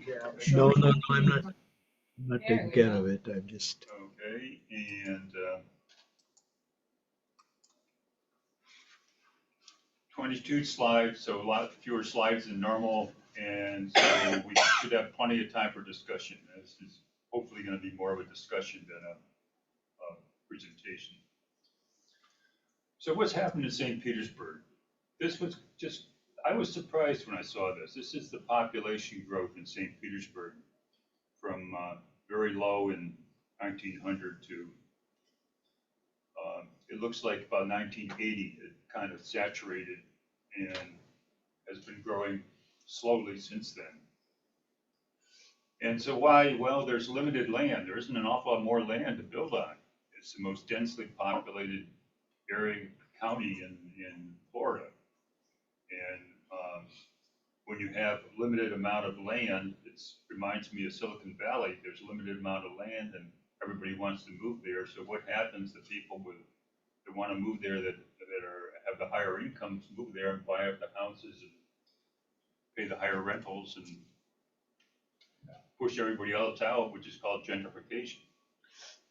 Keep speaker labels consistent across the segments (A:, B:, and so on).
A: No, no, no, I'm not taking care of it. I'm just,
B: Okay, and 22 slides, so a lot fewer slides than normal, and so we should have plenty of time for discussion. This is hopefully going to be more of a discussion than a presentation. So what's happened in St. Petersburg? This was just, I was surprised when I saw this. This is the population growth in St. Petersburg from very low in 1900 to, it looks like about 1980, it kind of saturated and has been growing slowly since then. And so why? Well, there's limited land. There isn't an awful lot more land to build on. It's the most densely populated area, county in Florida. And when you have a limited amount of land, it reminds me of Silicon Valley. There's a limited amount of land and everybody wants to move there. So what happens? The people that want to move there that have the higher incomes move there and buy up the houses and pay the higher rentals and push everybody else out, which is called gentrification.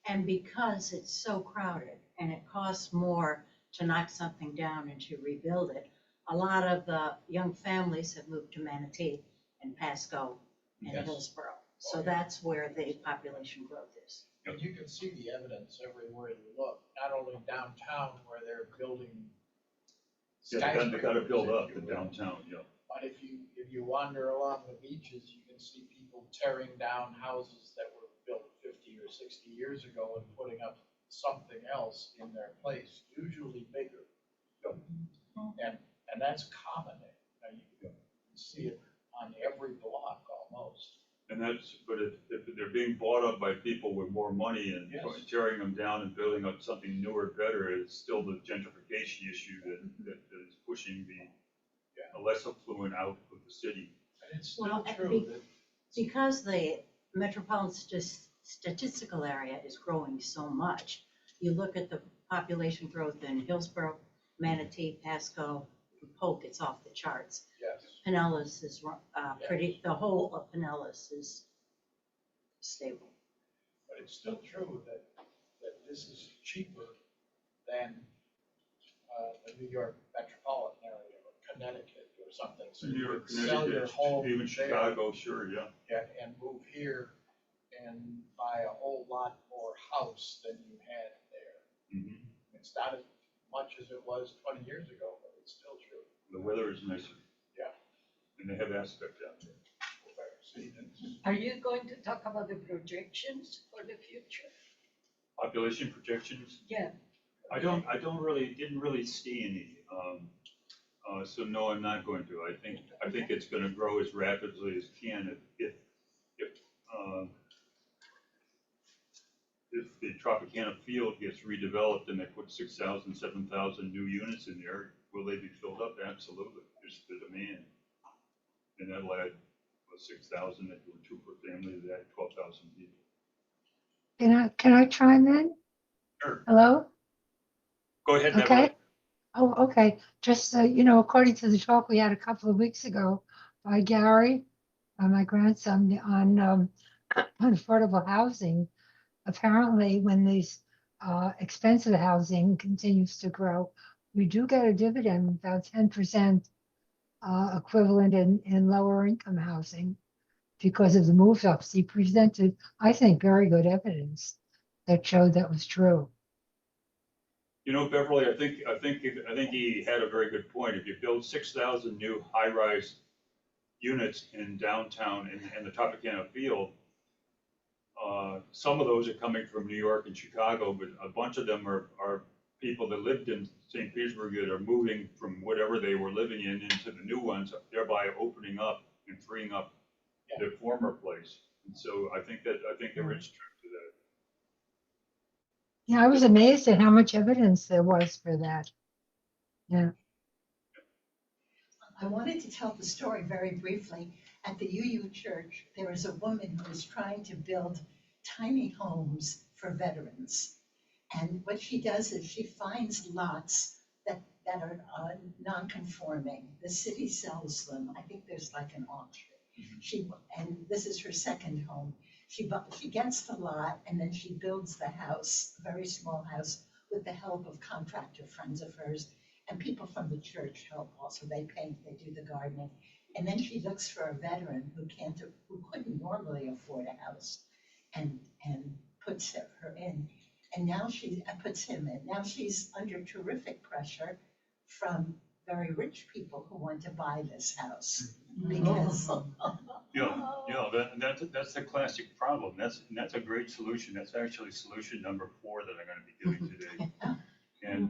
C: And because it's so crowded and it costs more to knock something down and to rebuild it, a lot of the young families have moved to Manatee and Pasco and
B: Yes.
C: Hillsborough. So that's where the population growth is.
D: And you can see the evidence everywhere you look, not only downtown where they're building
B: Yeah, they got to build up
D: skyscrapers,
B: the
D: if you will.
B: downtown, yeah.
D: But if you wander along the beaches, you can see people tearing down houses that were built 50 or 60 years ago and putting up something else in their place, usually bigger.
B: Yep.
D: And that's common. You see it on every block almost.
B: And that's, but if they're being bought up by people with more money and
D: Yes.
B: tearing them down and building up something newer, better, it's still the gentrification issue that is pushing the less affluent out of the city.
D: And it's still
C: Well,
D: true that
C: because the metropolitan statistical area is growing so much, you look at the population growth in Hillsborough, Manatee, Pasco, Polk, it's off the charts.
D: yes.
C: Pinellas is pretty, the whole of Pinellas is stable.
D: But it's still true that this is cheaper than the New York metropolitan area or Connecticut or something. So
B: New
D: you
B: York,
D: could sell your
B: Connecticut,
D: home
B: even
D: there
B: Chicago, sure, yeah.
D: and move here and buy a whole lot more house than you had there.
B: Mhm.
D: It's not as much as it was 20 years ago, but it's still true.
B: The weather is nicer.
D: Yeah.
B: And they have aspect down there.
D: See, it's-
E: Are you going to talk about the projections for the future?
B: Population projections,
E: Yeah.
B: didn't really see any. So no, I'm not going to. I think it's gonna grow as rapidly as can if the Tropicana field gets redeveloped and they put 6,000, 7,000 new units in there, will they be filled up? Absolutely. There's the demand. And that'll add 6,000, if you were two per family, that'd add 12,000 people.
F: Can I chime in?
B: Sure.
F: Hello?
B: Go ahead, Deborah.
F: Okay. Oh, okay. Just, according to the talk we had a couple of weeks ago by Gary, my grandson, on affordable housing, apparently when these expensive housing continues to grow, we do get a dividend, about 10% equivalent in lower income housing because of the move ups. He presented, I think, very good evidence that showed that was true.
B: Beverly, I think he had a very good point. If you build 6,000 new high-rise units in downtown in the Tropicana field, some of those are coming from New York and Chicago, but a bunch of them are people that lived in St. Petersburg that are moving from whatever they were living in into the new ones, thereby opening up and freeing up their former place. And so I think there is truth to that.
F: Yeah, I was amazed at how much evidence there was for that. Yeah.
G: I wanted to tell the story very briefly. At the UU Church, there is a woman who is trying to build tiny homes for veterans. And what she does is she finds lots that are non-conforming. The city sells them. I think there's like an auction. And this is her second home. She gets the lot and then she builds the house, a very small house, with the help of contractor friends of hers. And people from the church help also. They paint, they do the gardening. And then she looks for a veteran who couldn't normally afford a house and puts her in. And now puts him in. Now she's under terrific pressure from very rich people who want to buy this house. Because
B: That's a classic problem. That's a great solution. That's actually solution number 4 that I'm going to be giving today. And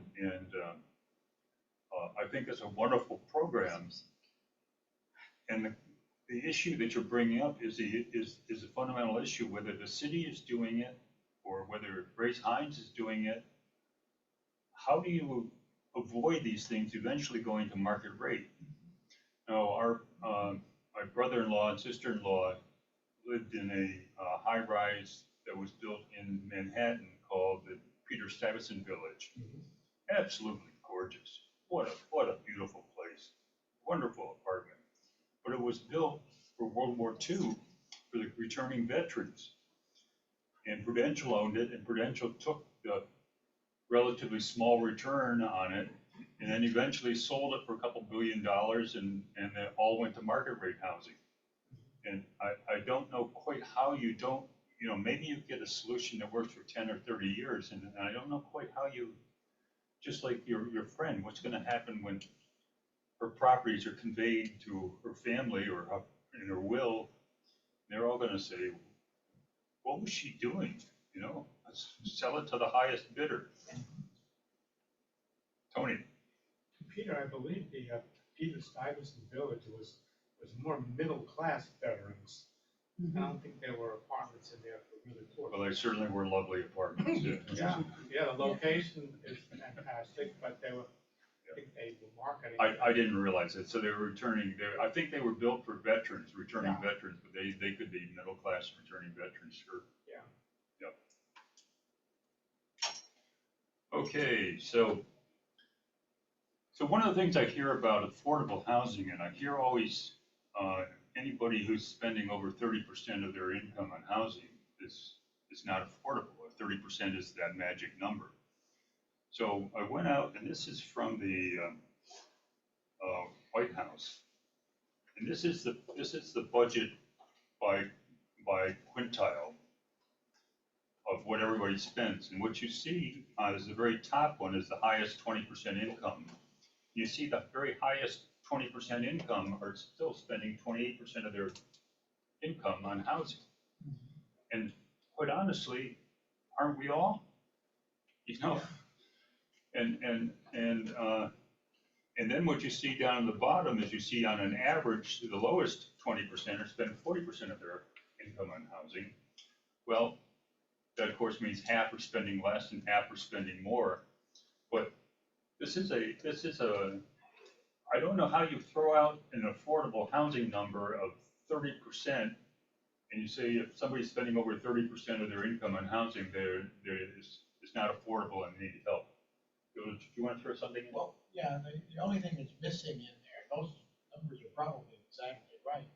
B: I think it's a wonderful program. And the issue that you're bringing up is a fundamental issue, whether the city is doing it or whether Rays-Hines is doing it. How do you avoid these things eventually going to market rate? Now, my brother-in-law and sister-in-law lived in a high-rise that was built in Manhattan called the Petersburg Village. Absolutely gorgeous. What a beautiful place. Wonderful apartment. But it was built for World War II for the returning veterans. And Prudential owned it, and Prudential took the relatively small return on it, and then eventually sold it for a couple $2 billion, and they all went to market rate housing. And I don't know quite how you don't, maybe you get a solution that works for 10 or 30 years, and I don't know quite how you, just like your friend, what's going to happen when her properties are conveyed to her family or in her will. They're all going to say, what was she doing? Let's sell it to the highest bidder. Tony.
H: Peter, I believe the Peter-Stuyvesant Village was more middle-class veterans. I don't think there were apartments in there for really poor.
B: Well, they certainly were lovely apartments.
H: Yeah, the location is fantastic, but I think they were marketing.
B: I didn't realize it. So they were returning. I think they were built for veterans, returning veterans, but they could be middle-class returning veterans, sure.
H: Yeah.
B: Yep. Okay, so one of the things I hear about affordable housing, and I hear always anybody who's spending over 30% of their income on housing is not affordable. 30% is that magic number. So I went out, and this is from the White House, and this is the budget by quintile of what everybody spends. And what you see is the very top one is the highest 20% income. You see the very highest 20% income are still spending 28% of their income on housing. And quite honestly, aren't we all? And then what you see down at the bottom is you see on an average, the lowest 20% are spending 40% of their income on housing. Well, that of course means half are spending less and half are spending more. But this is a, I don't know how you throw out an affordable housing number of 30%, and you say if somebody's spending over 30% of their income on housing, it's not affordable and need help. Do you want to throw something in?
D: Well, yeah, the only thing that's missing in there, those numbers are probably exactly right.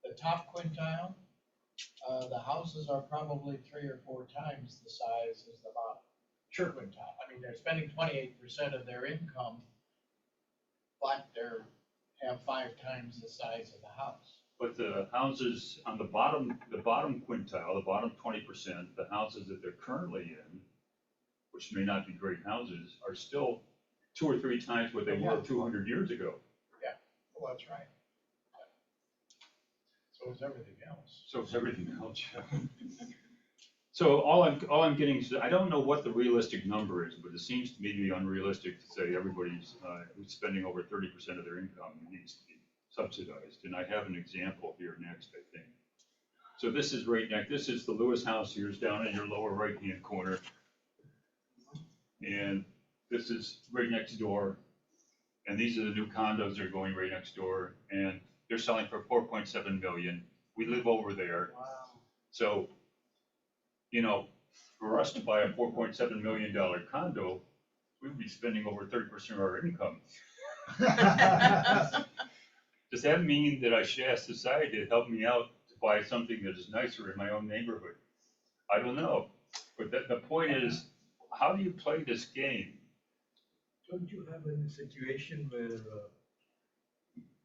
D: The top quintile, the houses are probably 3 or 4 times the size as the bottom.
B: Sure.
D: Quintile. I mean, they're spending 28% of their income, but have 5 times the size of the house.
B: But the houses on the bottom quintile, the bottom 20%, the houses that they're currently in, which may not be great houses, are still 2 or 3 times what they were 200 years ago.
D: Yeah, well, that's right. So is everything else.
B: So is everything else. So all I'm getting is, I don't know what the realistic number is, but it seems to me to be unrealistic to say everybody's who's spending over 30% of their income needs to be subsidized. And I have an example here next, I think. So this is right next. This is the Lewis house. Here's down in your lower right-hand corner. And this is right next door. And these are the new condos that are going right next door. And they're selling for $4.7 million. We live over there.
D: Wow.
B: So, for us to buy a $4.7 million condo, we'd be spending over 30% of our income. Does that mean that I should ask society to help me out to buy something that is nicer in my own neighborhood? I don't know. But the point is, how do you play this game?
A: Don't you have a situation where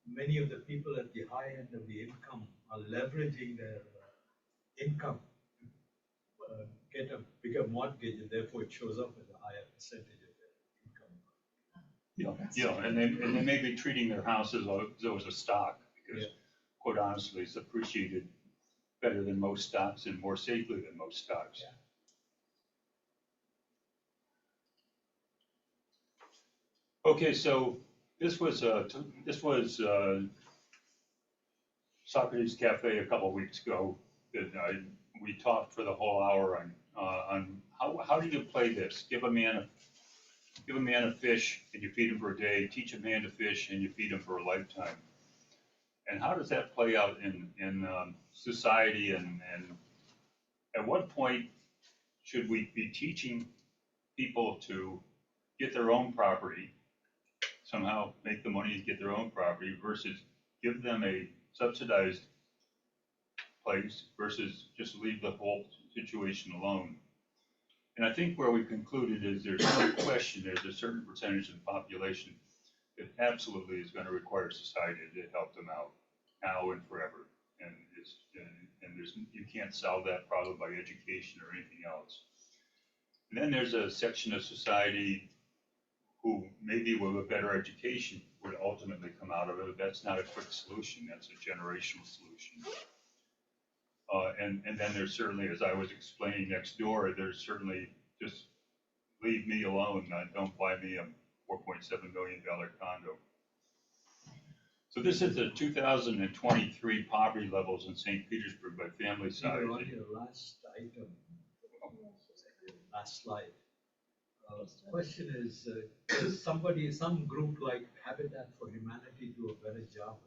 A: many of the people at the high end of the income are leveraging their income to get a bigger mortgage, and therefore it shows up as a higher percentage of their income?
B: And they may be treating their house as though it's a stock, because quite honestly, it's appreciated better than most stocks and more safely than most stocks. Okay, so this was Socrates Cafe a couple of weeks ago. We talked for the whole hour on how do you play this? Give a man a fish and you feed him for a day. Teach a man to fish and you feed him for a lifetime. And how does that play out in society? And at what point should we be teaching people to get their own property, somehow make the money to get their own property, versus give them a subsidized place, versus just leave the whole situation alone? And I think where we concluded is there's no question there's a certain percentage of the population that absolutely is going to require society to help them out now and forever. And you can't solve that problem by education or anything else. And then there's a section of society who maybe with a better education would ultimately come out of it. That's not a quick solution. That's a generational solution. And then there's certainly, as I was explaining next door, there's certainly just leave me alone. Don't buy me a $4.7 million condo. So this is the 2023 poverty levels in St. Petersburg by family size.
A: Peter, on your last item, last slide. Question is, does some group like Habitat for Humanity do a better job?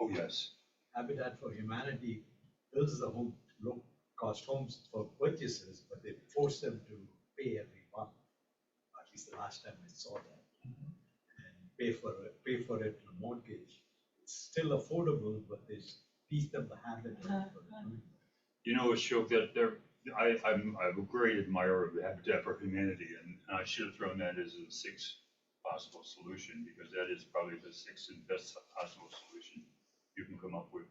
B: Oh, yes.
A: Habitat for Humanity builds the low-cost homes for purchasers, but they force them to pay every month. At least the last time I saw that, and pay for it in a mortgage. It's still affordable, but they teach them the habit of doing that.
B: You know, Ashok, that I'm a great admirer of the Habitat for Humanity, and I should have thrown that as a sixth possible solution, because that is probably the sixth and best possible solution you can come up with.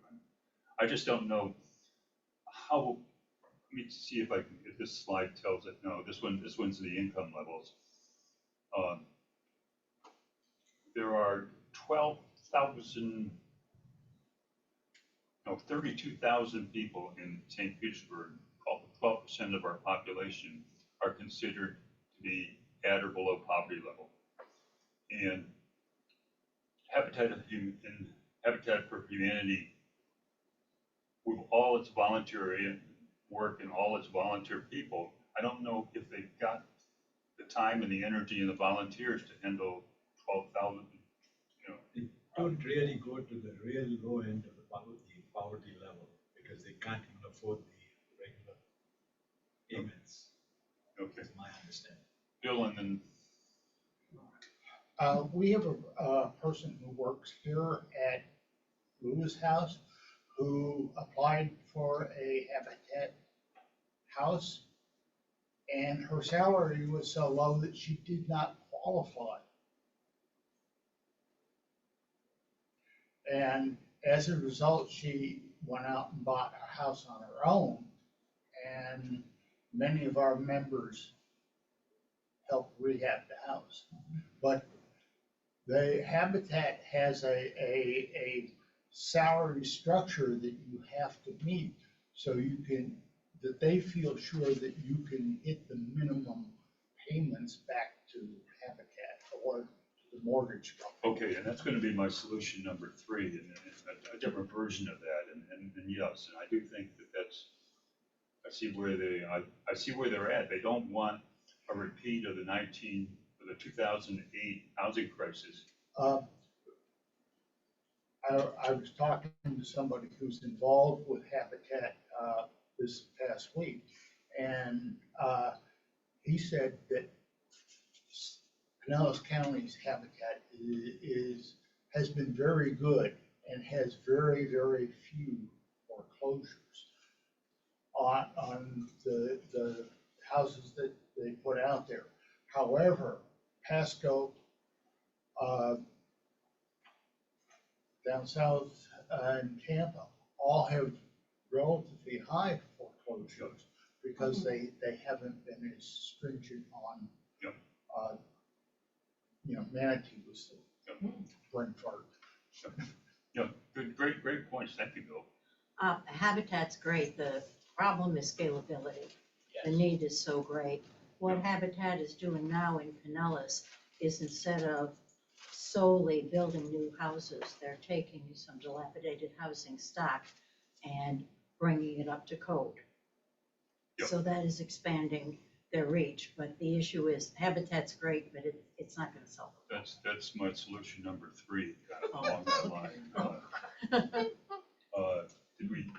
B: I just don't know how. Let me see if this slide tells it. No, this one's the income levels. There are 32,000 people in St. Petersburg. 12% of our population are considered to be at or below poverty level. And Habitat for Humanity, with all its voluntary work and all its volunteer people, I don't know if they've got the time and the energy and the volunteers to handle 12,000.
A: They don't really go to the real low end of the poverty level because they can't even afford the regular payments.
B: Okay.
A: That's my understanding.
B: Bill, and then
D: We have a person who works here at Lou's house who applied for a Habitat house, and her salary was so low that she did not qualify. And as a result, she went out and bought a house on her own, and many of our members helped rehab the house. But the Habitat has a salary structure that you have to meet, so that they feel sure that you can hit the minimum payments back to Habitat or the mortgage company.
B: okay, and that's going to be my solution number 3, and a different version of that. And yes, and I do think that's. I see where they're at. They don't want a repeat of the 2008 housing crisis.
D: I was talking to somebody who's involved with Habitat this past week, and he said that Pinellas County's Habitat has been very good, and
I: has very, very few foreclosures on the houses that they put out there. However, Pasco, down south and Tampa all have relatively high foreclosures because they haven't been as stringent on,
B: Yep.
I: Manatee was the brain fart.
B: Yeah, good, great points. Thank you, Bill.
C: Habitat's great. The problem is scalability. The
D: Yes.
C: need is so great. What Habitat is doing now in Pinellas is instead of solely building new houses, they're taking some dilapidated housing stock and bringing it up to code.
B: Yep.
C: So that is expanding their reach, but the issue is Habitat's great, but it's not gonna solve it.
B: That's my solution number 3, kind of
C: Oh,
B: along that
C: okay.
B: line. Did we,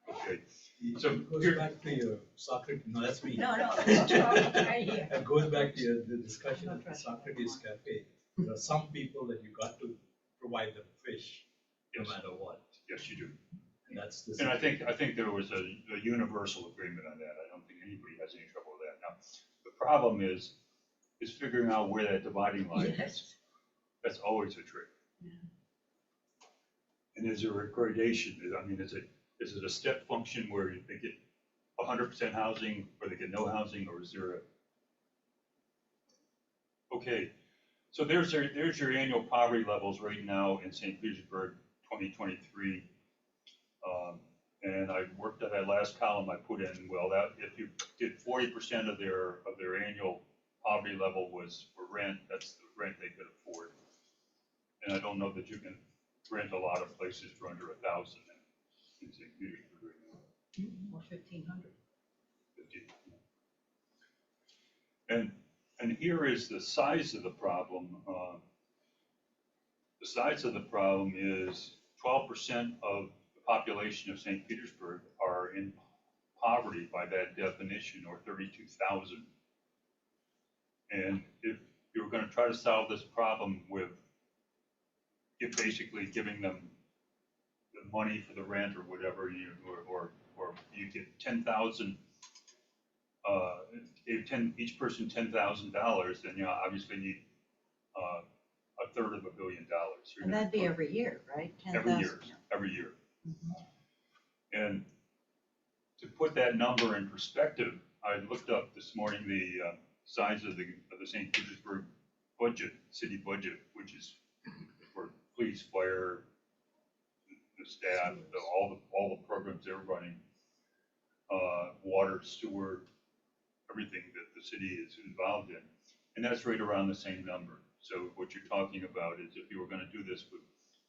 B: okay,
A: It
B: So
A: goes
B: here-
A: back to your Socrates, no, that's me.
C: No, right here.
A: It goes back to the discussion at the Socrates Cafe. There are some people that you got to provide them fish, no
B: Yes.
A: matter what.
B: yes, you do.
A: And that's the.
B: And I think there was a universal agreement on that. I don't think anybody has any trouble with that. Now, the problem is figuring out where that dividing line is.
C: Yes.
B: That's always a trick. And is there a gradation? I mean, is it a step function where they get 100% housing, or they get no housing, or is there a? Okay, so there's your annual poverty levels right now in St. Petersburg, 2023. And I worked at that last column I put in, well, that if you did 40% of their annual poverty level was for rent, that's the rent they could afford. And I don't know that you can rent a lot of places for under 1,000 in St. Petersburg right now.
C: Or 1,500.
B: 50. And here is the size of the problem. The size of the problem is 12% of the population of St. Petersburg are in poverty by that definition, or 32,000. And if you were going to try to solve this problem with basically giving them the money for the rent or whatever, or you get 10,000, each person $10,000, then obviously need $1/3 of $1 billion.
C: And that'd be every year, right?
B: Every
C: 10,000.
B: year.
C: Mhm.
B: And to put that number in perspective, I looked up this morning the size of the St. Petersburg budget, city budget, which is for police, fire, the staff, all the programs they're running, water, sewer, everything that the city is involved in. And that's right around the same number. So what you're talking about is if you were going to do this with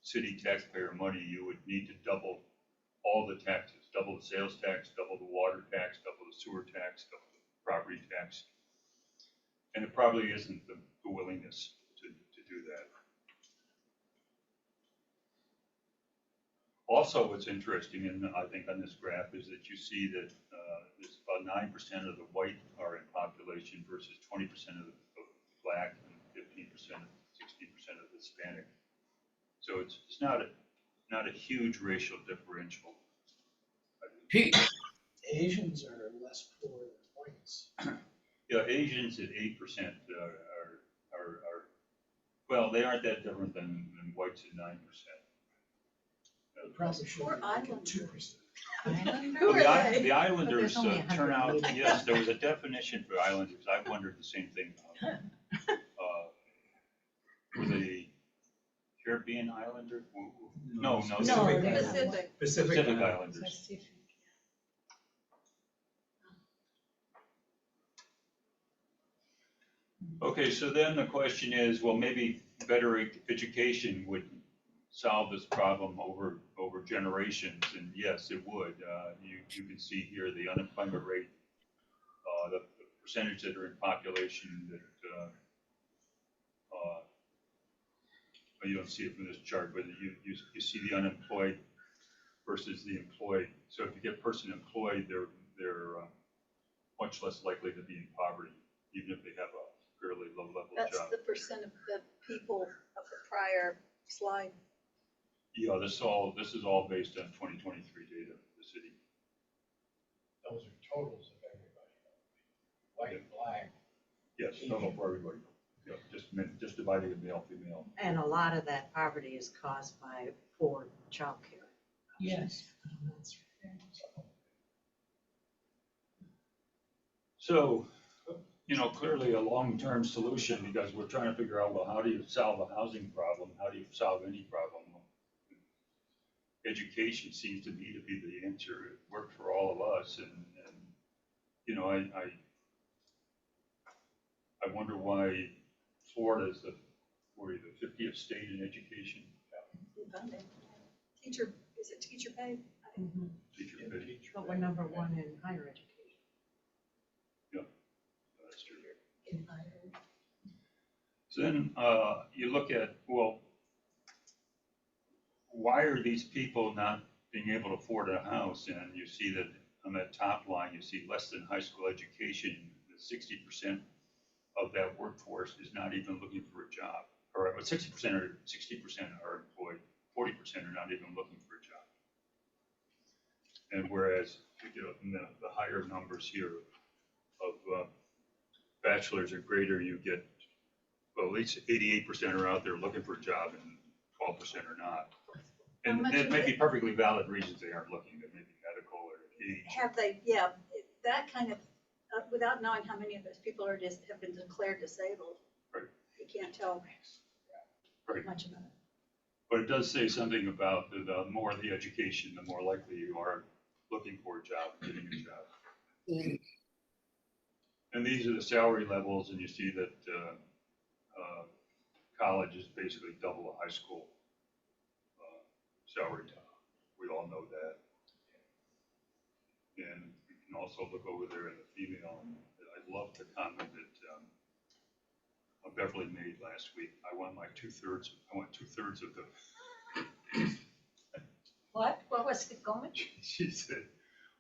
B: city taxpayer money, you would need to double all the taxes, double the sales tax, double the water tax, double the sewer tax, double the property tax. And it probably isn't the willingness to do that. Also, what's interesting, and I think on this graph, is that you see that there's about 9% of the white are in population versus 20% of the black and 15%, 16% of the Hispanic. So it's not a huge racial differential.
D: Asians are less poor than whites.
B: Yeah, Asians at 8% are well, they aren't that different than whites at 9%.
D: Probably should
E: Poor
D: be like
E: islanders.
D: 2%.
E: Who
B: Well,
E: are they?
B: the Islanders
C: But there's only
B: turn out,
C: 180.
B: yes, there was a definition for Islanders. I wondered the same thing. Were they Caribbean Islander? No,
C: No,
A: Pacific
C: they're
A: Islanders.
E: Pacific.
A: Pacific
B: Pacific
A: Islanders.
B: Islanders.
E: Pacific.
B: Okay, so then the question is, well, maybe better education would solve this problem over generations, and yes, it would. You can see here the unemployment rate, the percentage that are in population that, well, you don't see it from this chart, but you see the unemployed versus the employed. So if you get a person employed, they're much less likely to be in poverty, even if they have a fairly low level
E: That's
B: job.
E: the percent of the people of the prior slide.
B: Yeah, this is all based on 2023 data for the city.
D: Those are totals of everybody. White, black.
B: Yes, total for everybody. Yeah, just dividing it male, female.
C: And a lot of that poverty is caused by poor childcare.
G: Yes.
B: So, clearly a long-term solution, because we're trying to figure out, well, how do you solve a housing problem? How do you solve any problem? Education seems to me to be the answer. It worked for all of us, and I wonder why Florida is the 50th state in education.
E: Teacher, is it teacher pay?
B: Teacher pay.
C: But we're number one in higher education.
B: That's true.
G: In higher.
B: So then you look at, well, why are these people not being able to afford a house? And you see that on that top line, you see less than high school education, 60% of that workforce is not even looking for a job. Or 60% are employed, 40% are not even looking for a job. And whereas in the higher numbers here of bachelor's or greater, you get, well, at least 88% are out there looking for a job and 12% are not. And it may be perfectly valid reasons they aren't looking. It may be medical or age.
E: Have they, yeah, that kind of, without knowing how many of those people are have been declared disabled.
B: Right.
E: You can't tell
B: Right.
E: much about it.
B: But it does say something about the more the education, the more likely you are looking for a job, getting a job. And these are the salary levels, and you see that college is basically double a high school salary. We all know that. And you can also look over there in the female. I love the comment that Beverly made last week. I want two-thirds of the.
E: What was it going?
B: She said,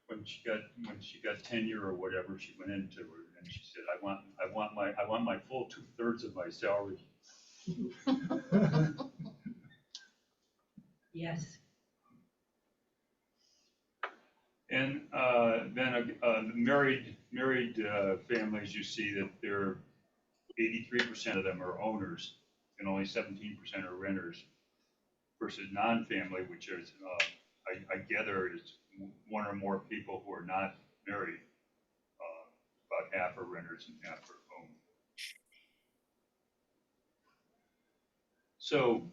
B: when she got tenure or whatever, she went into her and she said, I want my full 2/3 of my salary.
C: Yes.
B: And then married families, you see that there 83% of them are owners and only 17% are renters, versus non-family, which is I gather is one or more people who are not married. About half are renters and half are owned. So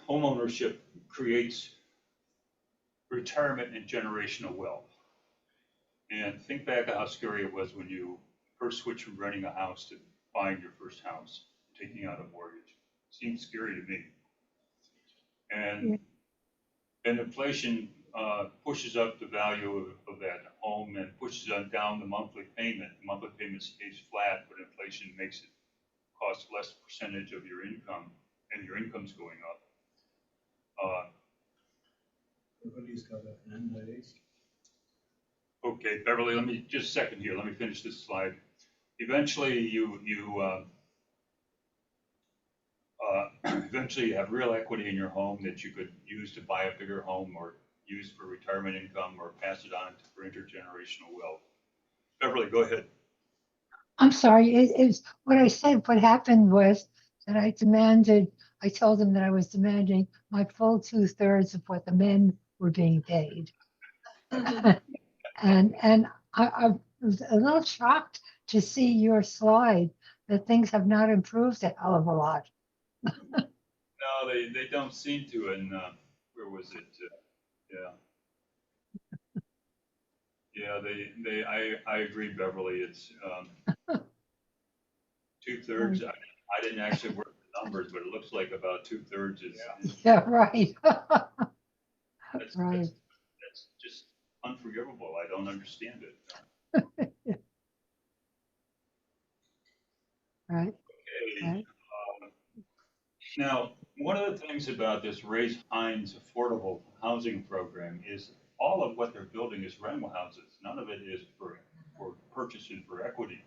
B: homeownership creates retirement and generational wealth. And think back to how scary it was when you first switched from renting a house to buying your first house, taking out a mortgage. It seemed scary to me. And inflation pushes up the value of that home and pushes down the monthly payment. The monthly payment stays flat, but inflation makes it cost less percentage of your income, and your income's going up.
A: Everybody's got a hand raised.
B: Okay, Beverly, let me just a second here. Let me finish this slide. Eventually, you eventually have real equity in your home that you could use to buy a bigger home or use for retirement income or pass it on for intergenerational wealth. Beverly, go ahead.
F: I'm sorry, it's what I said. What happened was that I told them that I was demanding my full 2/3 of what the men were being paid. and I was a little shocked to see your slide that things have not improved a hell of a lot.
B: No, they don't seem to. And where was it? I agree, Beverly. It's 2/3. I didn't actually work the numbers, but it looks like about 2/3 is.
F: Yeah, right.
B: That's,
F: right.
B: that's just unforgivable. I don't understand it.
F: Right.
B: Okay.
F: Right.
B: Now, one of the things about this Rays-Hines affordable housing program is all of what they're building is rental houses. None of it is for purchasing for equity.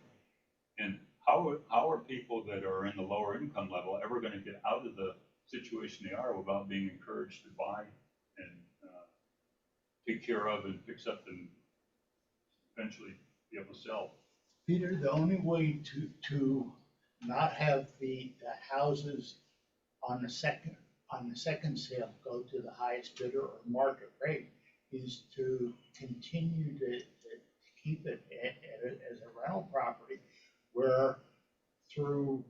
B: And how are people that are in the lower income level ever going to get out of the situation they are without being encouraged to buy and take care of and fix up and eventually be able to sell.
I: Peter, the only way to not have the houses on the second sale go to the highest bidder or market rate is to continue to keep it as a rental property, where through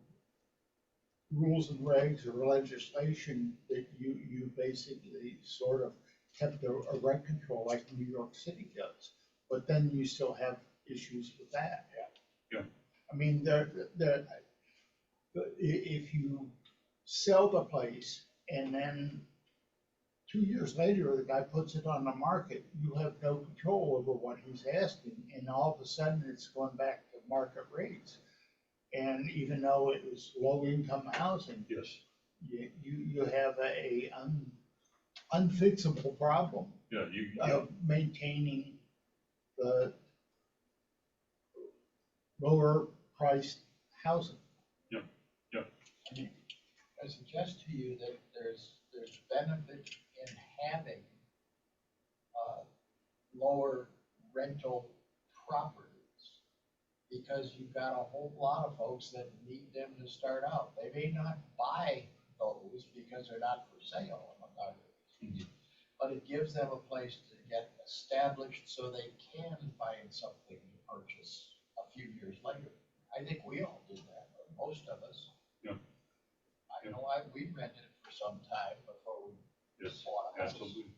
I: rules and regs or legislation that you basically sort of kept a rent control like New York City does. But then you still have issues with that.
B: Yeah.
I: I mean, if you sell the place and then 2 years later, the guy puts it on the market, you have no control over what he's asking, and all of a sudden it's going back to market rates. And even though it was low-income housing,
B: Yes.
I: you have a unfixable problem
B: Yeah,
I: of maintaining the lower-priced housing.
D: I suggest to you that there's benefit in having lower rental properties, because you've got a whole lot of folks that need them to start out. They may not buy those because they're not for sale, among other reasons, but it gives them a place to get established so they can find something to purchase a few years later. I think we all do that, or most of us.
B: Yeah.
D: I know we rented it for some time before we
B: Yes,
D: bought a house.
B: absolutely.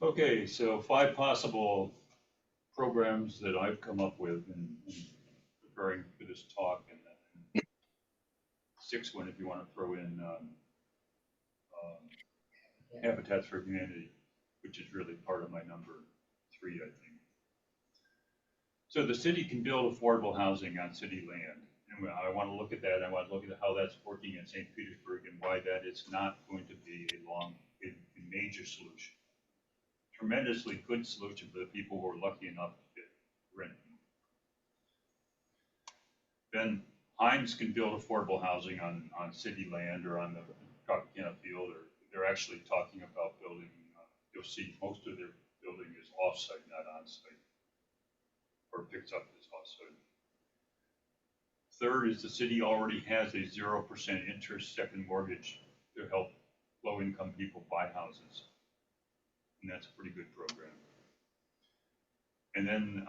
B: Okay, so 5 possible programs that I've come up with in preparing for this talk, and then 6th one if you want to throw in Habitats for Humanity, which is really part of my number 3, I think. So the city can build affordable housing on city land. And I want to look at that. I want to look at how that's working in St. Petersburg and why that is not going to be a major solution. Tremendously good solution for the people who are lucky enough to rent. Then Hines can build affordable housing on city land or on the Tropicana field, or they're actually talking about building, you'll see most of their building is off-site, not on-site, or picks up as off-site. Third is the city already has a 0% interest second mortgage to help low-income people buy houses. And that's a pretty good program. And then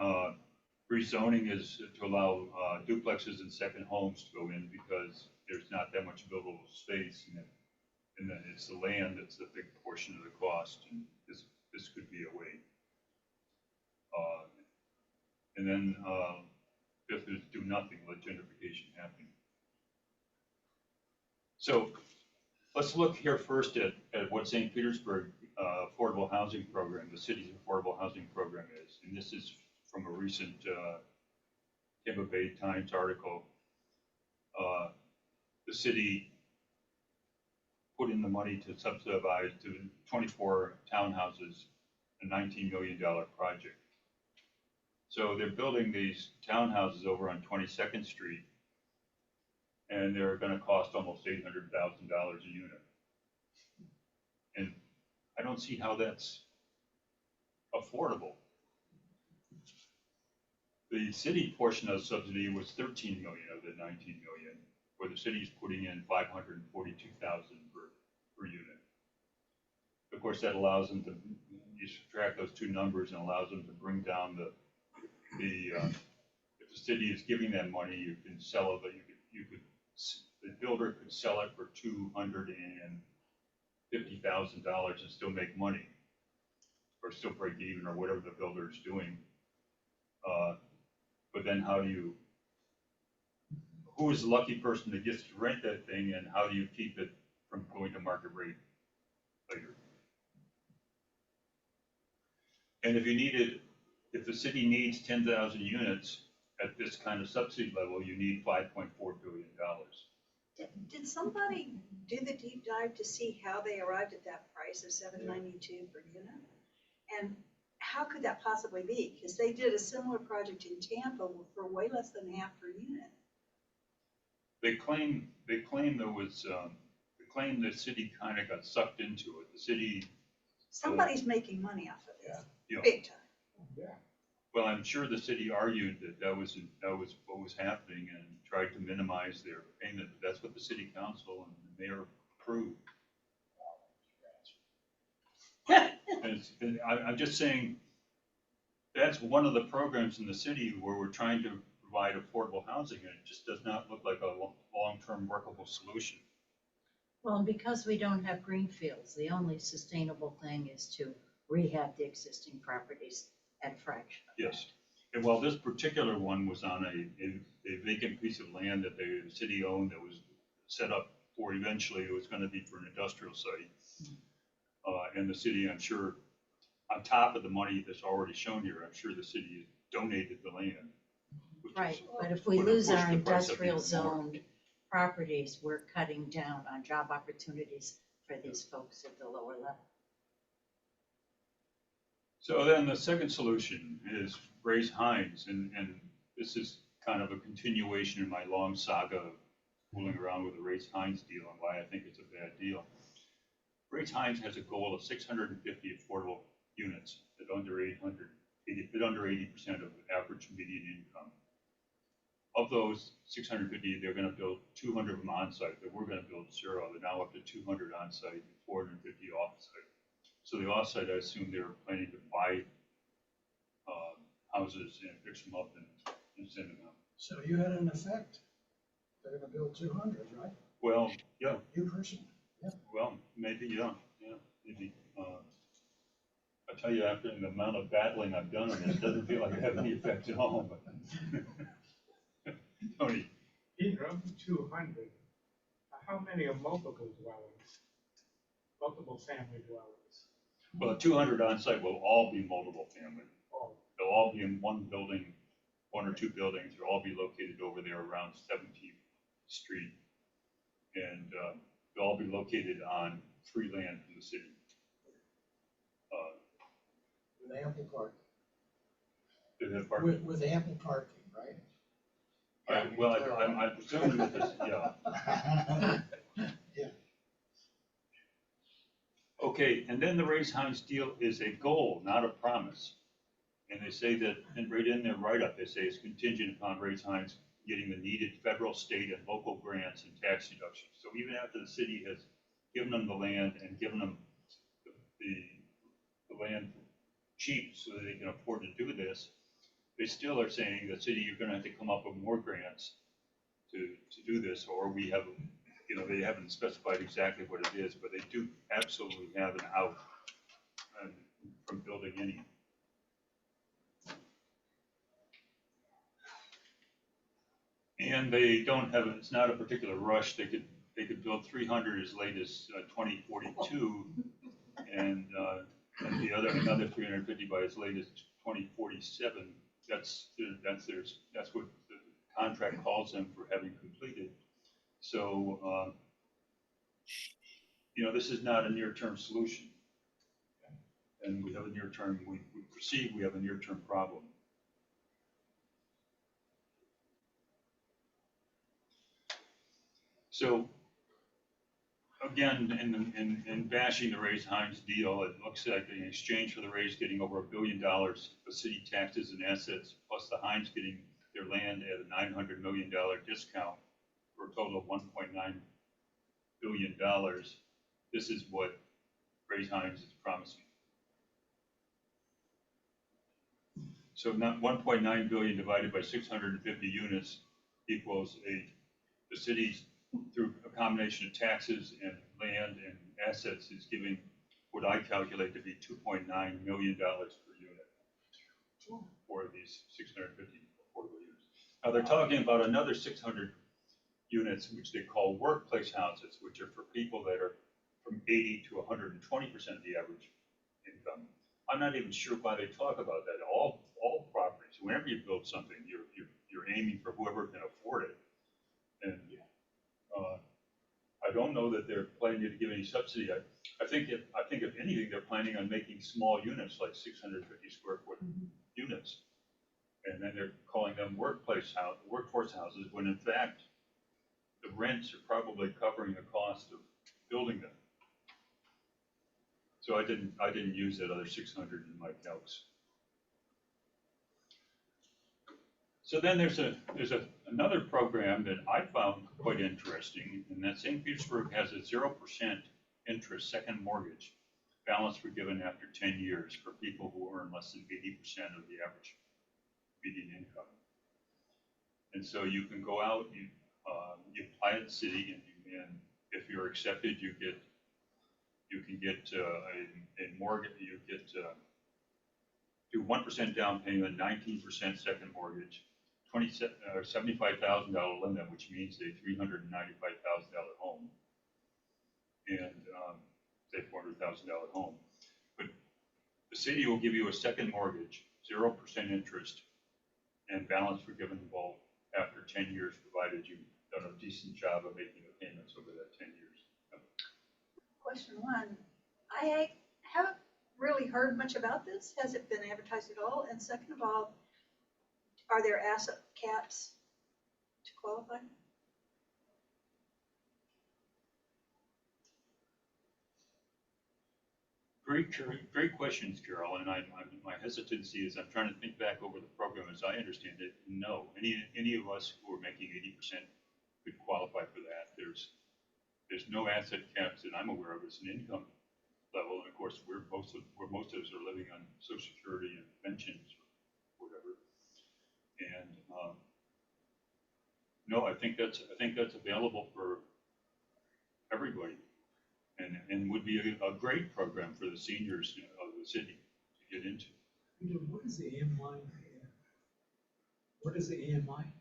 B: rezoning is to allow duplexes and second homes to go in, because there's not that much buildable space, and then it's the land that's the big portion of the cost, and this could be a way. And then fifth is do nothing, let gentrification happen. So let's look here first at what St. Petersburg affordable housing program, the city's affordable housing program is. And this is from a recent Tampa Bay Times article. The city put in the money to subsidize to 24 townhouses, a $19 million project. So they're building these townhouses over on 22nd Street, and they're going to cost almost $800,000 a unit. And I don't see how that's affordable. The city portion of the subsidy was 13 million of the 19 million, where the city's putting in 542,000 per unit. Of course, that allows them to, you subtract those two numbers and allows them to bring down if the city is giving them money, you can sell it, but the builder could sell it for $250,000 and still make money, or still break even, or whatever the builder is doing. But then who is the lucky person that gets to rent that thing, and how do you keep it from going to market rate later? And if the city needs 10,000 units at this kind of subsidy level, you need $5.4 billion.
E: Did somebody do the deep dive to see how they arrived at that price of $792 per unit? And how could that possibly be? Because they did a similar project in Tampa for way less than half per unit.
B: They claim there was, they claim the city kind of got sucked into it. The city,
E: Somebody's making money off of this,
B: you know,
E: big time.
H: Yeah.
B: well, I'm sure the city argued that was what was happening and tried to minimize their payment. But that's what the city council and the mayor approved. I'm just saying, that's one of the programs in the city where we're trying to provide affordable housing, and it just does not look like a long-term workable solution.
C: Well, and because we don't have green fields, the only sustainable thing is to rehab the existing properties at a fraction of
B: Yes. And while this particular one was on a vacant piece of land that the city owned that was set up for, eventually it was going to be for an industrial site. And the city, I'm sure, on top of the money that's already shown here, I'm sure the city donated the land. which
C: Right,
B: is-
C: but if we
B: would have
C: lose
B: pushed
C: our
B: the price up
C: industrial
B: even more.
C: zoned properties, we're cutting down on job opportunities for these folks at the lower level.
B: So then the second solution is Rays-Hines, and this is kind of a continuation of my long saga of fooling around with the Rays-Hines deal and why I think it's a bad deal. Rays-Hines has a goal of 650 affordable units at under 80% of average median income. Of those 650, they're going to build 200 of them on-site, but we're going to build 0. They're now up to 200 on-site and 450 off-site. So the off-site, I assume they're planning to buy houses and fix them up and send them out.
J: So you had an effect. They're gonna build 200, right?
B: Well, yeah,
J: You personally.
B: well, maybe, yeah, maybe. I tell you, after the amount of battling I've done on this, it doesn't feel like I have any effect at all, but. Tony,
H: Peter, of the 200, how many are multiple dwellings? Multiple family dwellings?
B: well, 200 on-site will all be multiple family.
H: Oh,
B: They'll all be in one building, one or two buildings. They'll all be located over there around 17th Street. And they'll all be located on free land from the city.
J: With ample parking.
B: They have parking.
J: With ample parking, right?
B: Well, I'm presuming that this, yeah. Okay, and then the Rays-Hines deal is a goal, not a promise. And they say that, and right in their write-up, they say it's contingent upon Rays-Hines getting the needed federal, state, and local grants and tax deductions. So even after the city has given them the land and given them the land cheap so that they can afford to do this, they still are saying, the city, you're gonna have to come up with more grants to do this, or we have, they haven't specified exactly what it is, but they do absolutely have an out from building any. And they don't have, it's not a particular rush, they could build 300 as late as 2042, and another 350 by as late as 2047. That's what the contract calls them for having completed. So, this is not a near-term solution. And we have a near-term, we perceive we have a near-term problem. So, again, in bashing the Rays-Hines deal, it looks like in exchange for the Rays getting over $1 billion of city taxes and assets, plus the Hines getting their land at a $900 million discount for a total of $1.9 billion, this is what Rays-Hines is promising. So not 1.9 billion divided by 650 units equals the city's, through a combination of taxes and land and assets, is giving what I calculate to be $2.9 million per unit for these 650 affordable units. Now they're talking about another 600 units, which they call workplace houses, which are for people that are from 80 to 120% of the average income. I'm not even sure why they talk about that. All properties, whenever you build something, you're aiming for whoever can afford it. And I don't know that they're planning to give any subsidy. I think if anything, they're planning on making small units, like 650 square foot units. And then they're calling them workforce houses, when in fact, the rents are probably covering the cost of building them. So I didn't use that other 600 in my calcs. So then there's another program that I found quite interesting, and that St. Petersburg has a 0% interest second mortgage, balance forgiven after 10 years for people who earn less than 80% of the average median income. And so you can go out, you apply at the city, and if you're accepted, you can get a mortgage. You get do 1% down payment, 19% second mortgage, $75,000 limit, which means a $395,000 home, and say $400,000 home. But the city will give you a second mortgage, 0% interest, and balance forgivable after 10 years, provided you've done a decent job of making the payments over that 10 years.
E: Question one, I haven't really heard much about this. Has it been advertised at all? And second of all, are there asset caps to qualify?
B: Great questions, Carol. And my hesitancy is I'm trying to think back over the program as I understand it. No, any of us who are making 80% could qualify for that. There's no asset caps that I'm aware of. It's an income level, and of course, most of us are living on Social Security and pensions or whatever. And no, I think that's available for everybody. And would be a great program for the seniors of the city to get into.
A: What is the AMI? What is the AMI?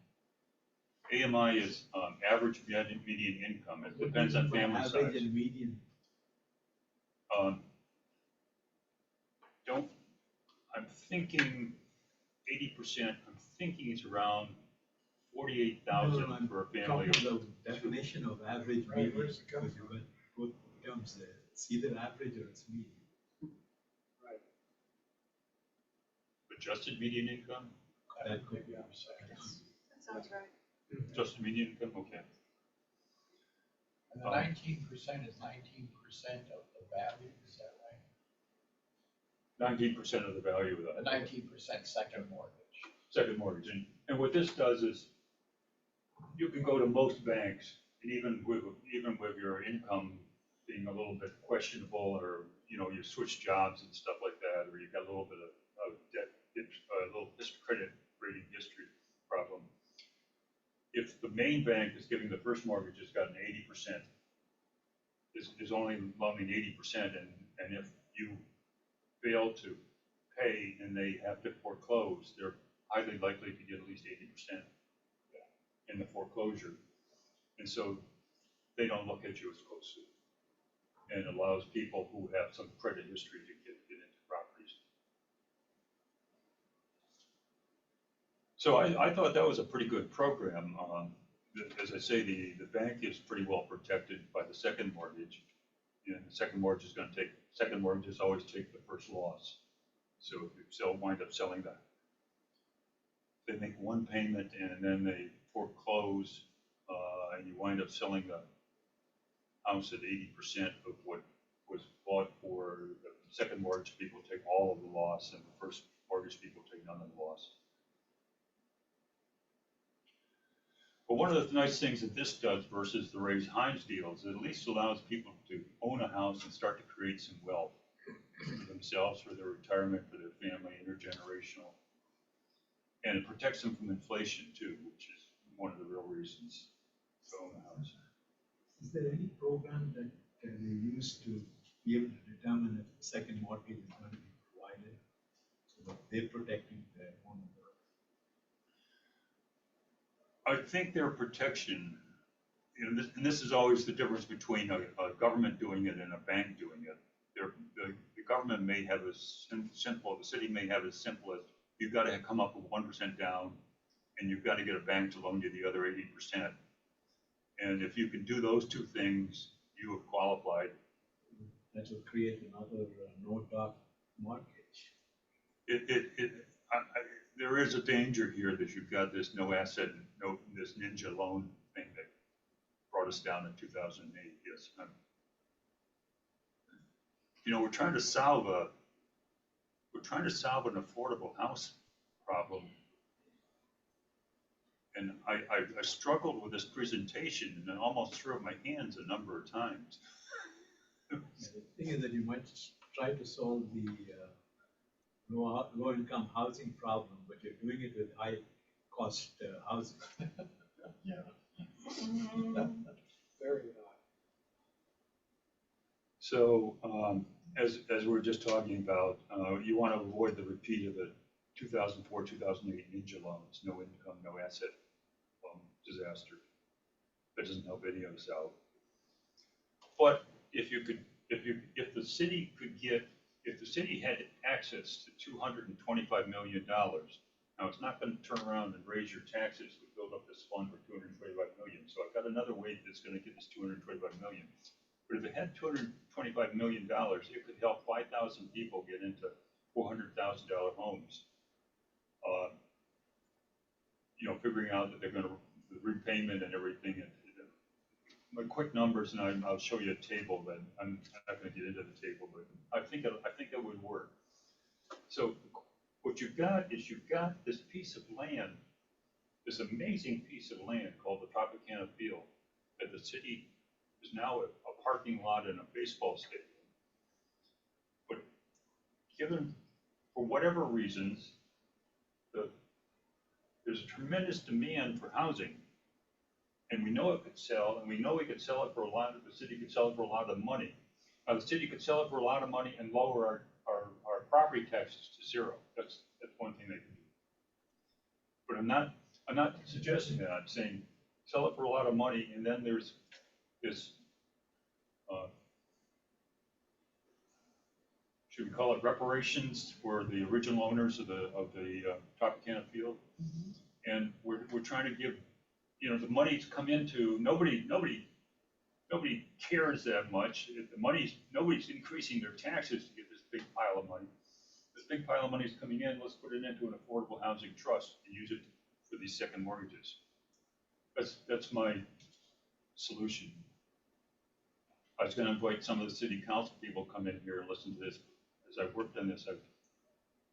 B: AMI is average median income. It depends on family size.
A: Average and median.
B: I'm thinking 80%. I'm thinking it's around 48,000 for a family.
A: The definition of average
J: Right,
A: median,
J: where's it come
A: because you got both terms there. It's either average or it's median.
B: Adjusted median income?
A: That could be.
E: That sounds right.
B: Adjusted median income, okay.
D: And the 19% is 19% of the value, is that right?
B: 19% of the value of
D: The 19% second mortgage.
B: second mortgage. And what this does is you can go to most banks, and even with your income being a little bit questionable, or you switch jobs and stuff like that, or you've got a little bit of debt, a little credit rating history problem. If the main bank is giving the first mortgage has got an 80%, is only loaning 80%, and if you fail to pay and they have to foreclose, they're highly likely to get at least 80% in the foreclosure. And so they don't look at you as closely, and allows people who have some credit history to get into properties. So I thought that was a pretty good program. As I say, the bank is pretty well protected by the second mortgage. And the second mortgages always take the first loss. So if you wind up selling that, they make one payment and then they foreclose, and you wind up selling the house at 80% of what was bought for. The second mortgage people take all of the loss, and the first mortgage people take none of the loss. But one of the nice things that this does versus the Rays-Hines deal is it at least allows people to own a house and start to create some wealth for themselves, for their retirement, for their family, intergenerational. And it protects them from inflation too, which is one of the real reasons to own a house.
A: Is there any program that they use to be able to determine if the second mortgage is going to be provided, so that they're protecting their own?
B: I think their protection, and this is always the difference between a government doing it and a bank doing it. The government may have as simple, the city may have as simple as you've got to come up with 1% down, and you've got to get a bank to loan you the other 80%. And if you can do those two things, you have qualified
A: that will create another no doc mortgage.
B: There is a danger here that you've got this no asset, this ninja loan thing that brought us down in 2008. Yes. We're trying to solve an affordable house problem. And I struggled with this presentation and I almost threw up my hands a number of times.
A: The thing is that you might try to solve the low income housing problem, but you're doing it with high cost housing.
D: Very high.
B: So as we're just talking about, you want to avoid the repeat of the 2004, 2008 ninja loans, no income, no asset disaster. That doesn't help any of us out. But if the city had access to $225 million, now it's not going to turn around and raise your taxes to build up this fund for $225 million. So I've got another way that's going to get us $225 million. But if it had $225 million, it could help 5,000 people get into $400,000 homes. Figuring out that they're going to the repayment and everything. My quick numbers, and I'll show you a table, but I'm not going to get into the table, but I think it would work. So what you've got is this piece of land, this amazing piece of land called the Tropicana Field, that the city is now a parking lot and a baseball stadium. But given, for whatever reasons, there's a tremendous demand for housing. And we know it could sell, and we know we could sell it for the city could sell it for a lot of money. Now, the city could sell it for a lot of money and lower our property taxes to zero. That's one thing they can do. But I'm not suggesting that. I'm saying sell it for a lot of money, and then there's this, should we call it reparations for the original owners of the Tropicana Field? Mm-hmm. And we're trying to give, the money's come into, nobody cares that much. Nobody's increasing their taxes to get this big pile of money. This big pile of money is coming in, let's put it into an affordable housing trust and use it for these second mortgages. That's my solution. I was gonna invite some of the city council people to come in here and listen to this. As I've worked on this, I've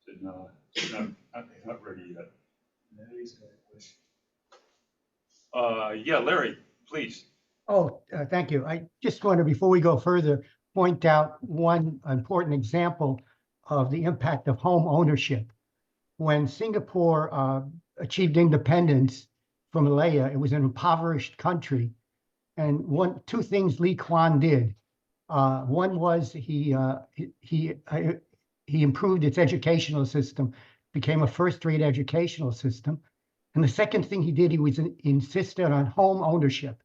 B: said, no, I'm not ready yet.
A: Larry's got a question.
B: Yeah, Larry, please.
K: Oh, thank you. I just want to, before we go further, point out one important example of the impact of home ownership. When Singapore achieved independence from Malaya, it was an impoverished country. And two things Lee Kuan did. One was he improved its educational system, became a first-rate educational system. And the second thing he did, he insisted on home ownership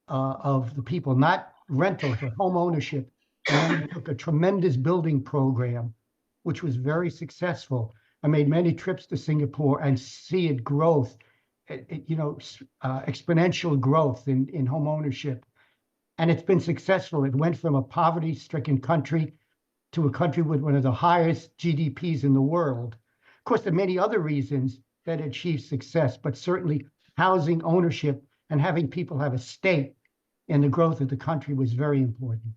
K: of the people, not rental, but home ownership. And he took a tremendous building program, which was very successful. I made many trips to Singapore and see it growth, exponential growth in home ownership. And it's been successful. It went from a poverty-stricken country to a country with one of the highest GDPs in the world. Of course, there are many other reasons that achieved success, but certainly housing ownership and having people have a stake in the growth of the country was very important.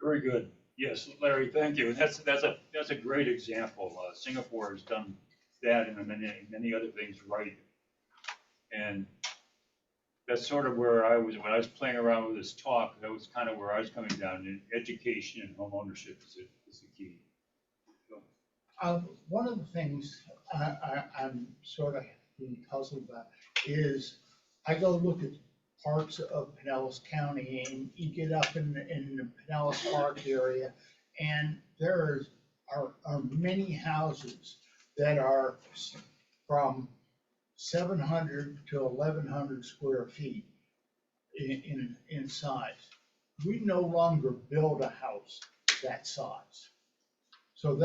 B: Very good. Yes, Larry, thank you. That's a great example. Singapore has done that and many other things right. And that's sort of where I was, when I was playing around with this talk, that was kind of where I was coming down. And education and home ownership is the key.
I: One of the things I'm sort of puzzled about is I go look at parts of Pinellas County, and you get up in the Pinellas Park area, and there are many houses that are from 700 to 1,100 square feet in size. We no longer build a house that size. So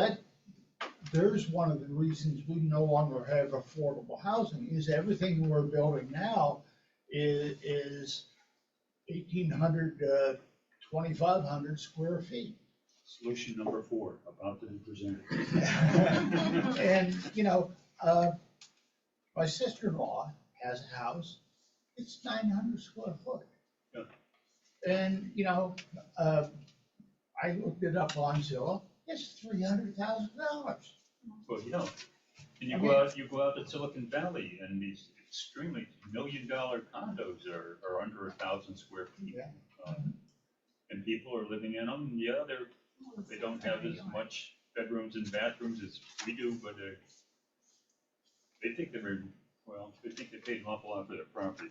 I: there's one of the reasons we no longer have affordable housing, is everything we're building now is 1,800 to 2,500 square feet.
B: Solution number 4, about to be presented.
I: And, my sister-in-law has a house, it's 900 square foot.
B: Yeah.
I: And, I looked it up on Zillow, it's $300,000.
B: Well, yeah, and you go out to Silicon Valley, and these extremely $1 million condos are under 1,000 square feet.
I: Yeah.
B: And people are living in them, yeah, they don't have as much bedrooms and bathrooms as we do, but they think they think they paid an awful lot for their property.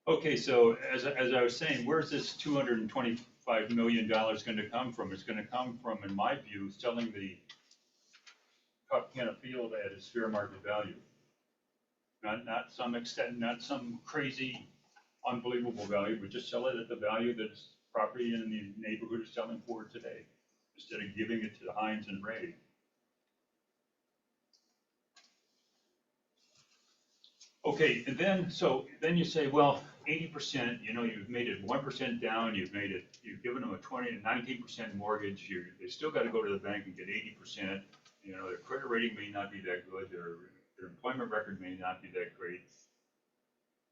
B: Okay, so as I was saying, where's this $225 million gonna come from? It's gonna come from, in my view, selling the Tropicana field at its fair market value. Not some extent, not some crazy, unbelievable value, but just sell it at the value that its property in the neighborhood is selling for today, instead of giving it to the Hines and Ray. Okay, and then you say, well, 80%, you've made it 1% down, you've given them a 19% mortgage, they still gotta go to the bank and get 80%. Their credit rating may not be that good, their employment record may not be that great.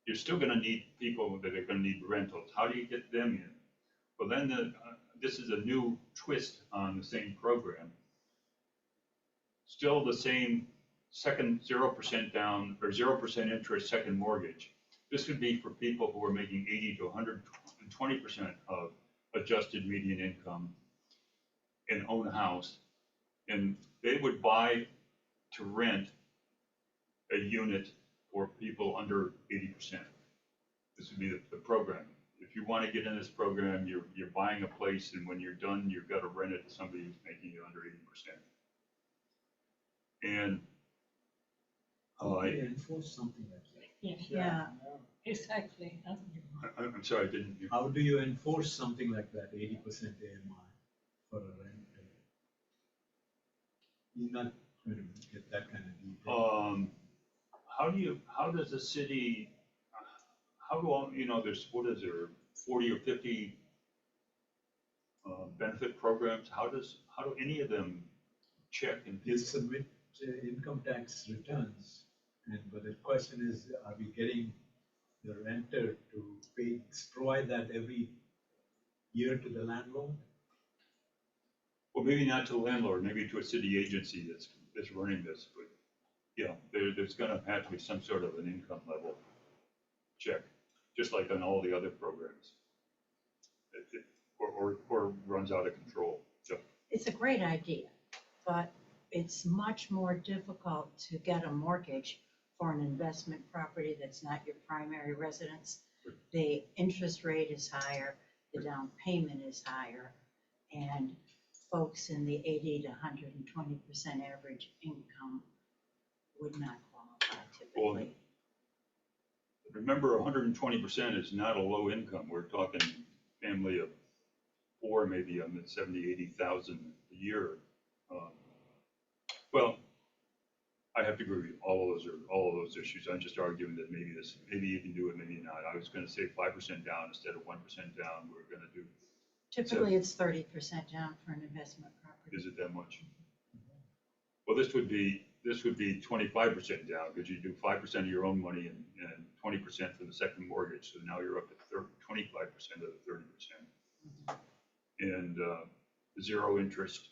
B: You're still gonna need people that are gonna need rentals. How do you get them in? Well, then this is a new twist on the same program. Still the same second 0% down or 0% interest second mortgage. This would be for people who are making 80 to 120% of adjusted median income and own a house. And they would buy to rent a unit for people under 80%. This would be the program. If you want to get in this program, you're buying a place, and when you're done, you've got to rent it to somebody who's making it under 80%. And
A: how do you enforce something like that?
C: Yeah,
L: Exactly.
B: I'm sorry, I didn't.
A: How do you enforce something like that, 80% AMI for a rent? You're not going to get that kind of detail.
B: How does a city, there's, 40 or 50 benefit programs, how do any of them check and?
A: You submit income tax returns, but the question is, are we getting the renter to provide that every year to the landlord?
B: Well, maybe not to the landlord, maybe to a city agency that's running this, but there's gonna have to be some sort of an income level check, just like on all the other programs. Or runs out of control. So,
C: it's a great idea, but it's much more difficult to get a mortgage for an investment property that's not your primary residence. The interest rate is higher, the down payment is higher, and folks in the 80 to 120% average income would not qualify typically.
B: Remember, 120% is not a low income. We're talking family of 4, maybe I'm at 70, 80,000 a year. Well, I have to agree with all of those issues. I'm just arguing that maybe you can do it, maybe not. I was going to say 5% down instead of 1% down. We're going to do.
C: Typically, it's 30% down for an investment property.
B: Is it that much? Well, this would be 25% down, because you do 5% of your own money and 20% for the second mortgage. So now you're up to 25% of the 30%. And zero interest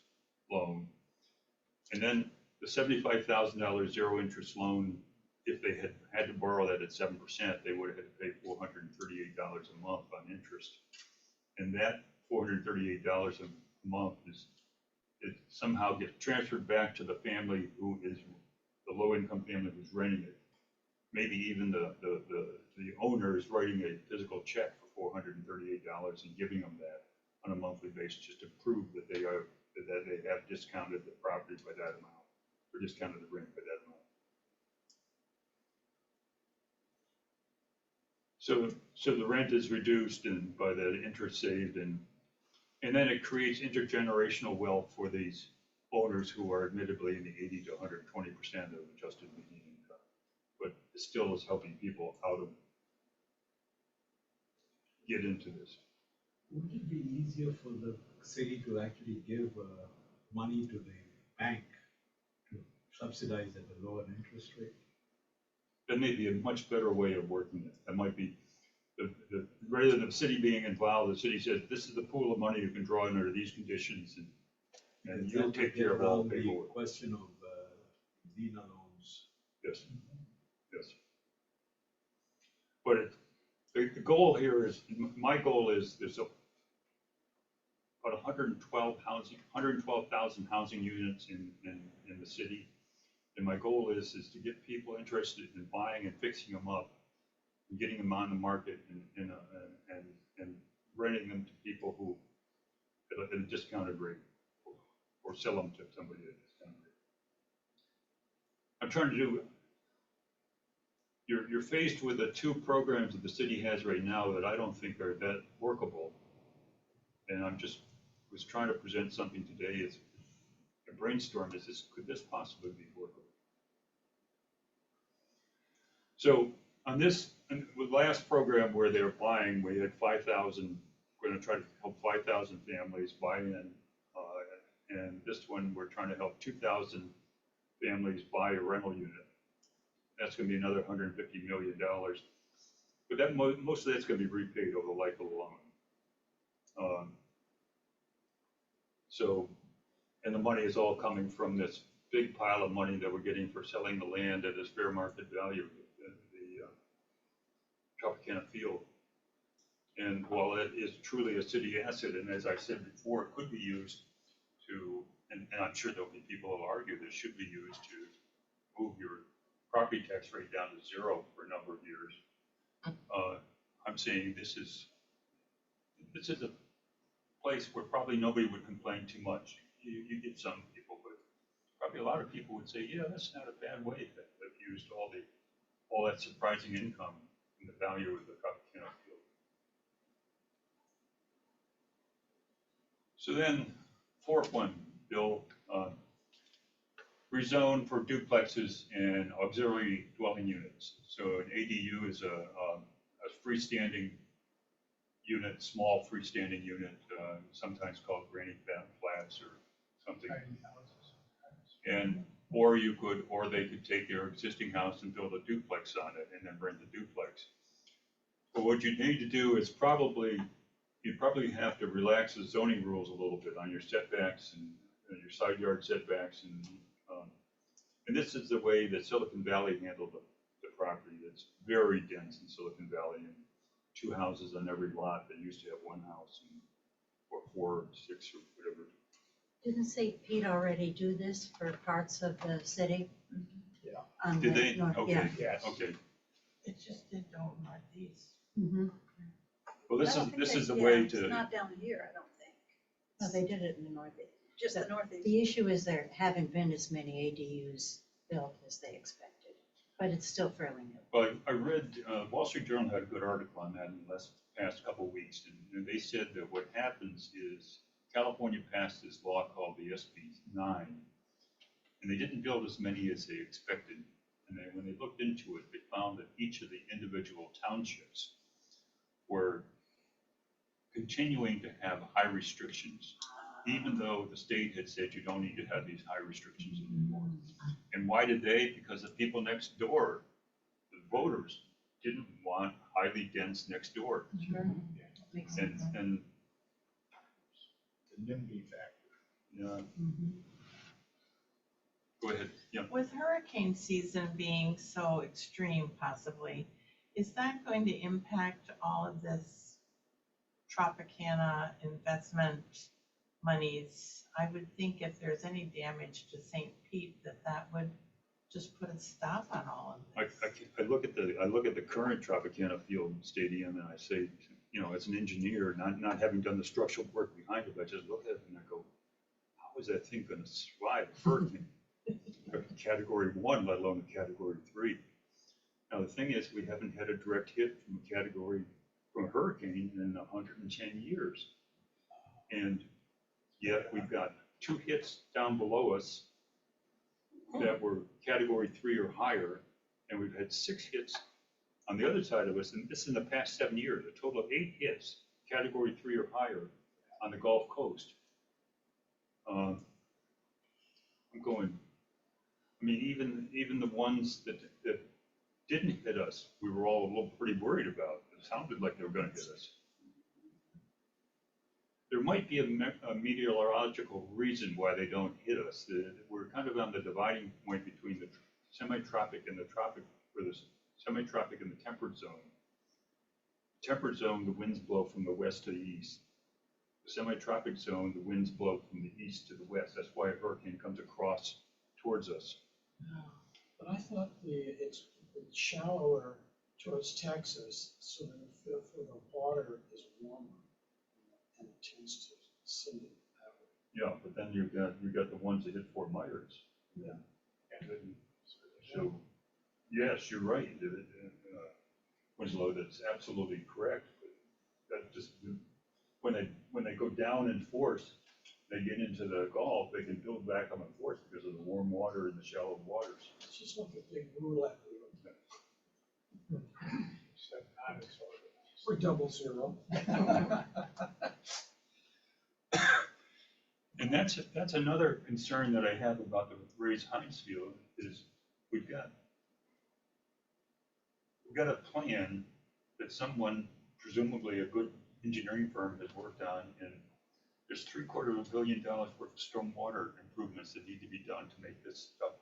B: loan. And then the $75,000 zero interest loan, if they had to borrow that at 7%, they would have had to pay $438 a month on interest. And that $438 a month it somehow gets transferred back to the family who is the low income family who's renting it. Maybe even the owner is writing a physical check for $438 and giving them that on a monthly basis, just to prove that they have discounted the property by that amount, or discounted the rent by that amount. So the rent is reduced and by the interest saved, and then it creates intergenerational wealth for these owners who are admittedly in the 80 to 120% of adjusted median income. But it still is helping people out of get into this.
A: Would it be easier for the city to actually give money to the bank to subsidize at a lower interest rate?
B: That may be a much better way of working it. That might be, rather than the city being involved, the city says, this is the pool of money you can draw under these conditions, and you'll take care of all the paperwork.
A: Question of Dina loans.
B: Yes, yes. But the goal here is, my goal is, there's about 112,000 housing units in the city. And my goal is to get people interested in buying and fixing them up, and getting them on the market and renting them to people who at a discounted rate, or sell them to somebody at a discounted rate. I'm trying to do. You're faced with the two programs that the city has right now that I don't think are that workable, and was trying to present something today as a brainstorm. Could this possibly be workable? So on this, with last program where they were buying, we had 5,000. We're going to try to help 5,000 families buy in, and this one we're trying to help 2,000 families buy a rental unit. That's going to be another $150 million, but that most of that's going to be repaid over the life of the loan. So, and the money is all coming from this big pile of money that we're getting for selling the land at its fair market value, the Tropicana field. And while it is truly a city asset, and as I said before, it could be used to, and I'm sure there'll be people who will argue this should be used to move your property tax rate down to zero for a number of years. I'm saying this is a place where probably nobody would complain too much. You get some people, but probably a lot of people would say, yeah, that's not a bad way that they've used all that surprising income and the value of the Tropicana field. So then, fourth one, Bill, rezone for duplexes and auxiliary dwelling units. So an ADU is a freestanding unit, small freestanding unit, sometimes called granny flats or something. And or they could take their existing house and build a duplex on it and then rent the duplex. But what you need to do is you'd probably have to relax the zoning rules a little bit on your setbacks and your side yard setbacks, and this is the way that Silicon Valley handled the property. It's very dense in Silicon Valley, and 2 houses on every lot. They used to have 1 house, or 4 or 6 or whatever.
C: Didn't St. Pete already do this for parts of the city?
D: Yeah.
B: Did they?
C: North,
B: Okay,
C: yeah.
D: Yes.
B: okay.
G: It just didn't go northeast.
C: Mm-hmm.
B: Well,
E: I don't think
B: this is the
E: yeah,
B: way
E: it's
B: to.
E: not down here, I don't think.
C: No, they did it in the northeast.
E: Just the northeast.
C: The issue is there haven't been as many ADUs built as they expected, but it's still fairly new.
B: Well, I read, Wall Street Journal had a good article on that in the past couple of weeks, and they said that what happens is California passed this law called the SB 9, and they didn't build as many as they expected. And when they looked into it, they found that each of the individual townships were continuing to have high restrictions, even though the state had said you don't need to have these high restrictions anymore. And why did they? Because the people next door, the voters, didn't want highly dense next door.
C: Sure. Makes sense.
B: And
D: The NIMBY factor.
B: yeah,
C: Mhm.
B: go ahead. Yeah.
L: With hurricane season being so extreme possibly, is that going to impact all of this Tropicana investment monies? I would think if there's any damage to St. Pete, that would just put a stop on all of this.
B: I look at the current Tropicana Field Stadium and I say, as an engineer, not having done the structural work behind it, I just look at it and I go, how is that thing going to survive a hurricane? Category 1, let alone a Category 3. Now the thing is, we haven't had a direct hit from a hurricane in 110 years, and yet we've got 2 hits down below us that were Category 3 or higher, And we've had 6 hits on the other side of us, and this in the past 7 years, a total of 8 hits, category 3 or higher on the Gulf Coast. I'm going, I mean, even the ones that didn't hit us, we were all a little pretty worried about. It sounded like they were gonna hit us. There might be a meteorological reason why they don't hit us. We're kind of on the dividing point between the semi-tropic and the tropic, or the semi-tropic and the temperate zone. Temperate zone, the winds blow from the west to the east. The semi-tropic zone, the winds blow from the east to the west. That's why a hurricane comes across towards us.
J: But I thought it's shallower towards Texas, so the water is warmer and it tends to send it that way.
B: Yeah, but then you've got the ones that hit Fort Myers.
J: Yeah.
B: So, yes, you're right, Winslow, that's absolutely correct. But that just, when they go down in force, they get into the Gulf, they can build back up in force because of the warm water and the shallow waters.
J: It's just like a big roulette wheel. We're 00.
B: And that's another concern that I have about the Rays-Hines field is we've got a plan that someone, presumably a good engineering firm, has worked on, and there's $750 million worth of stormwater improvements that need to be done to make this stuff,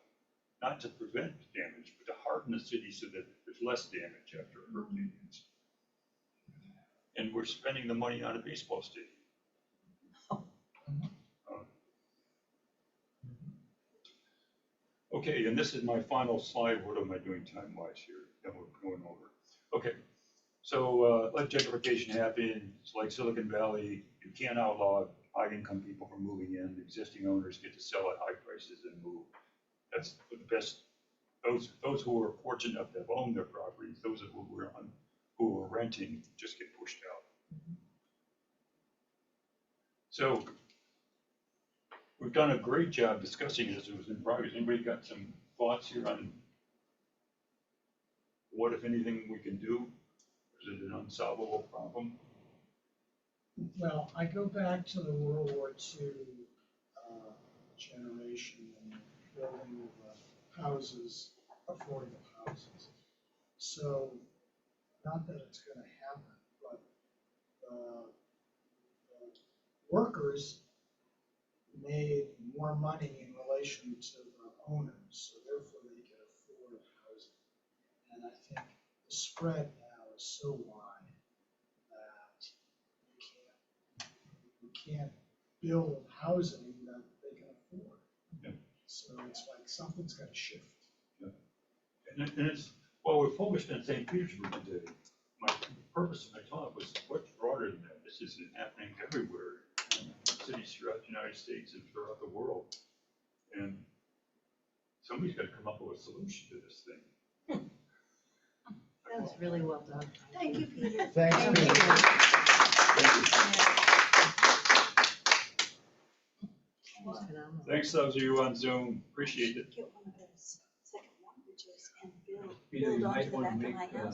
B: not to prevent damage, but to harden the city so that there's less damage after a hurricane hits. And we're spending the money on a baseball stadium. Okay, and this is my final slide. What am I doing time-wise here? Then we're going over. Okay, so let gentrification happen. It's like Silicon Valley. You can't outlaw high-income people from moving in. The existing owners get to sell at high prices and move. That's the best. Those who are fortunate enough to have owned their properties, those who are renting, just get pushed out. So we've done a great job discussing this. It was in progress. Anybody got some thoughts here on what, if anything, we can do? Is it an unsolvable problem?
J: Well, I go back to the World War II generation and building of houses, affordable houses. So, not that it's going to happen, but the workers made more money in relation to the owners, so therefore they could afford housing. And I think the spread now is so wide that you can't build housing that they can afford.
B: Yeah.
J: So it's like something's got to shift.
B: Yeah. And it's, well, we're focused on St. Petersburg today. My purpose of my talk was much broader than that. This is happening everywhere, in cities throughout the United States and throughout the world. And somebody's got to come up with a solution to this thing.
C: That was really well done.
E: Thank you, Peter.
I: Thanks,
C: Thank
I: Peter.
C: you. That was phenomenal.
B: Thanks, those of you on Zoom. Appreciate it.
E: Get one of those second mortgages and build
A: Peter, you
E: onto
A: might
E: the
A: want
E: back
A: to
E: of
A: make
E: my house.